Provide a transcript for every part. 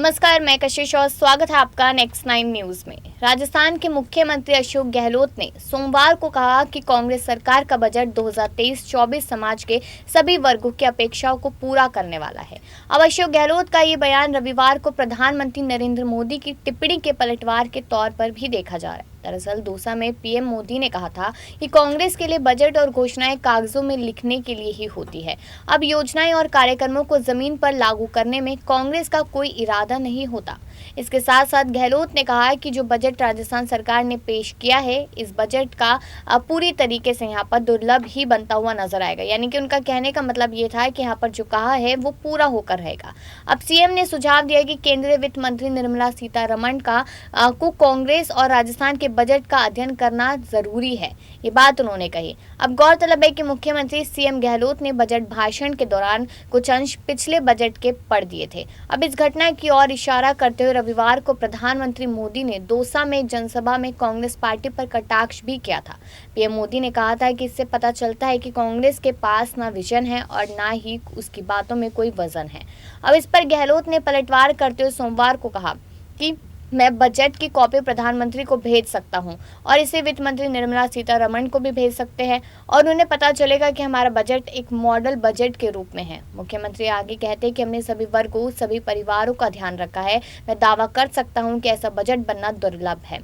नमस्कार, मैं कशिश और स्वागत है आपका नेक्स्ट 9 न्यूज में। राजस्थान के मुख्यमंत्री अशोक गहलोत ने सोमवार को कहा कि कांग्रेस सरकार का बजट 2023-24 समाज के सभी वर्गों की अपेक्षाओं को पूरा करने वाला है। अब अशोक गहलोत का ये बयान रविवार को प्रधानमंत्री नरेंद्र मोदी की टिप्पणी के पलटवार के तौर पर भी देखा जा रहा है। दरअसल दौसा में पीएम मोदी ने कहा था कि कांग्रेस के लिए बजट और घोषणाएं कागजों में लिखने के लिए ही होती है। अब योजनाएं और कार्यक्रमों को जमीन पर लागू करने में कांग्रेस का कोई इरादा नहीं होता। इसके साथ साथ गहलोत ने कहा कि जो बजट राजस्थान सरकार ने पेश किया है, इस बजट का पूरी तरीके से यहाँ पर दुर्लभ ही बनता हुआ नजर आएगा। यानी कि उनका कहने का मतलब ये था कि यहाँ पर जो कहा है वो पूरा होकर रहेगा। अब सीएम ने सुझाव दिया कि केंद्रीय वित्त मंत्री निर्मला सीतारमण को कांग्रेस और राजस्थान के बजट का अध्ययन करना जरूरी है, ये बात उन्होंने कही। अब गौरतलब है कि मुख्यमंत्री सीएम गहलोत ने बजट भाषण के दौरान कुछ अंश पिछले बजट के पढ़ दिए थे। अब इस घटना की ओर इशारा करते हुए रविवार को प्रधानमंत्री मोदी ने दौसा में एक जनसभा में कांग्रेस पार्टी पर कटाक्ष भी किया था। पीएम मोदी ने कहा था कि इससे पता चलता है कि कांग्रेस के पास ना विजन है और ना ही उसकी बातों में कोई वजन है। अब इस पर गहलोत ने पलटवार करते हुए सोमवार को कहा कि मैं बजट की कॉपी प्रधानमंत्री को भेज सकता हूं और इसे वित्त मंत्री निर्मला सीतारमण को भी भेज सकते हैं और उन्हें पता चलेगा कि हमारा बजट एक मॉडल बजट के रूप में है। मुख्यमंत्री आगे कहते हैं कि हमने सभी वर्गों, सभी परिवारों का ध्यान रखा है। मैं दावा कर सकता हूं कि ऐसा बजट बनना दुर्लभ है।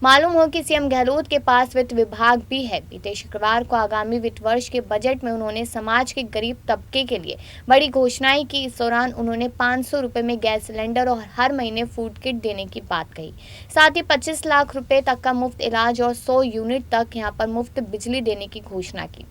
मालूम हो कि सीएम गहलोत के पास वित्त विभाग भी है। बीते शुक्रवार को आगामी वित्त वर्ष के बजट में उन्होंने समाज के गरीब तबके के लिए बड़ी घोषणाएं की। इस दौरान उन्होंने 500 रुपए में गैस सिलेंडर और हर महीने फूड किट देने की बात कही। साथ ही 25 लाख रुपए तक का मुफ्त इलाज और 100 यूनिट तक यहां पर मुफ्त बिजली देने की घोषणा की।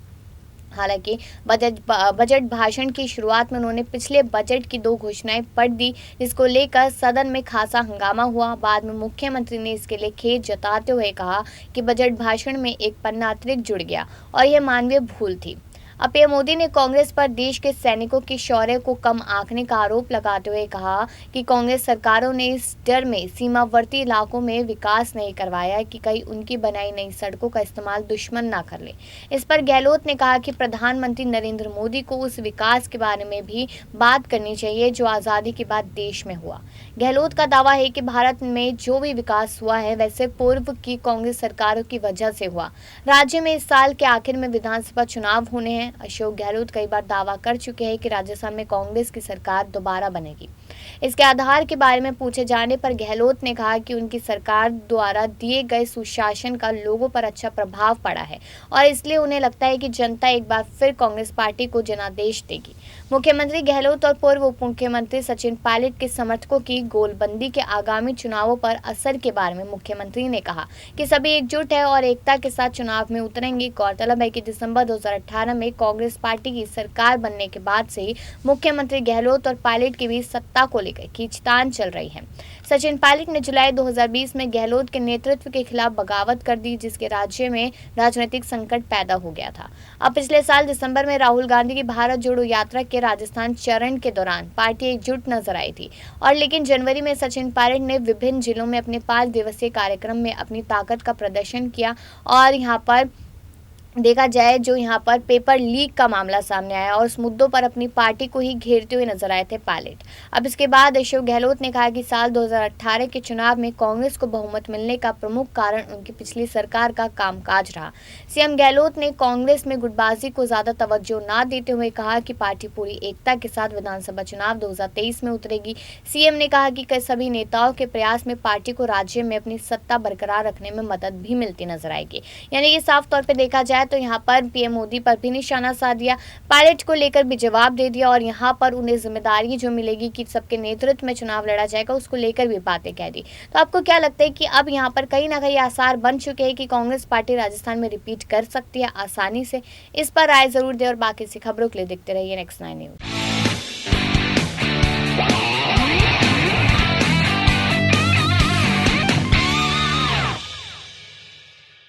हालांकि बजट भाषण की शुरुआत में उन्होंने पिछले बजट की 2 घोषणाएं पढ़ दी, जिसको लेकर सदन में खासा हंगामा हुआ। बाद में मुख्यमंत्री ने इसके लिए खेद जताते हुए कहा कि बजट भाषण में एक पन्ना अतिरिक्त जुड़ गया और यह मानवीय भूल थी। अब पीएम मोदी ने कांग्रेस पर देश के सैनिकों के शौर्य को कम आंकने का आरोप लगाते हुए कहा कि कांग्रेस सरकारों ने इस डर में सीमावर्ती इलाकों में विकास नहीं करवाया कि कहीं उनकी बनाई नई सड़कों का इस्तेमाल दुश्मन ना कर ले। इस पर गहलोत ने कहा कि प्रधानमंत्री नरेंद्र मोदी को उस विकास के बारे में भी बात करनी चाहिए जो आज़ादी के बाद देश में हुआ। गहलोत का दावा है कि भारत में जो भी विकास हुआ है वैसे पूर्व की कांग्रेस सरकारों की वजह से हुआ। राज्य में इस साल के आखिर में विधानसभा चुनाव होने हैं। अशोक गहलोत कई बार दावा कर चुके हैं कि राजस्थान में कांग्रेस की सरकार दोबारा बनेगी। इसके आधार के बारे में पूछे जाने पर गहलोत ने कहा कि उनकी सरकार द्वारा दिए गए सुशासन का लोगों पर अच्छा प्रभाव पड़ा है और इसलिए उन्हें लगता है कि जनता एक बार फिर कांग्रेस पार्टी को जनादेश देगी। मुख्यमंत्री गहलोत और पूर्व उप मुख्यमंत्री सचिन पायलट के समर्थकों की गोलबंदी के आगामी चुनावों पर असर के बारे में मुख्यमंत्री ने कहा कि सभी एकजुट है और एकता के साथ चुनाव में उतरेंगे। गौरतलब है कि दिसंबर 2018 में कांग्रेस पार्टी की सरकार बनने के बाद से ही मुख्यमंत्री गहलोत और पायलट के बीच सत्ता को लेकर खींचतान चल रही है। सचिन पायलट ने जुलाई 2020 में गहलोत के नेतृत्व के खिलाफ बगावत कर दी, जिसके राज्य में राजनीतिक संकट पैदा हो गया था। अब पिछले साल दिसंबर में राहुल गांधी की भारत जोड़ो यात्रा के राजस्थान चरण के दौरान पार्टी एकजुट नजर आई थी और लेकिन जनवरी में सचिन पायलट ने विभिन्न जिलों में अपने 5 दिवसीय कार्यक्रम में अपनी ताकत का प्रदर्शन किया और यहाँ पर देखा जाए जो यहाँ पर पेपर लीक का मामला सामने आया और उस मुद्दों पर अपनी पार्टी को ही घेरते हुए नजर आए थे पायलट। अब इसके बाद अशोक गहलोत ने कहा कि साल 2018 के चुनाव में कांग्रेस को बहुमत मिलने का प्रमुख कारण उनकी पिछली सरकार का कामकाज रहा। सीएम गहलोत ने कांग्रेस में गुटबाजी को ज्यादा तवज्जो न देते हुए कहा कि पार्टी पूरी एकता के साथ विधानसभा चुनाव 2023 में उतरेगी। सीएम ने कहा कि सभी नेताओं के प्रयास में पार्टी को राज्य में अपनी सत्ता बरकरार रखने में मदद भी मिलती नजर आएगी। यानी कि साफ तौर पर देखा जाए तो यहाँ पर पीएम मोदी पर भी निशाना साध दिया, पायलट को लेकर भी जवाब दे दिया और यहाँ पर उन्हें जिम्मेदारी जो मिलेगी कि सबके नेतृत्व में चुनाव लड़ा जाएगा उसको लेकर भी बातें कह दी। तो आपको क्या लगता है कि अब यहाँ पर कहीं ना कहीं आसार बन चुके हैं कि कांग्रेस पार्टी राजस्थान में रिपीट कर सकती है आसानी से? इस पर राय जरूर दे और बाकी सी खबरों के लिए देखते रहिए नेक्स्ट 9 न्यूज।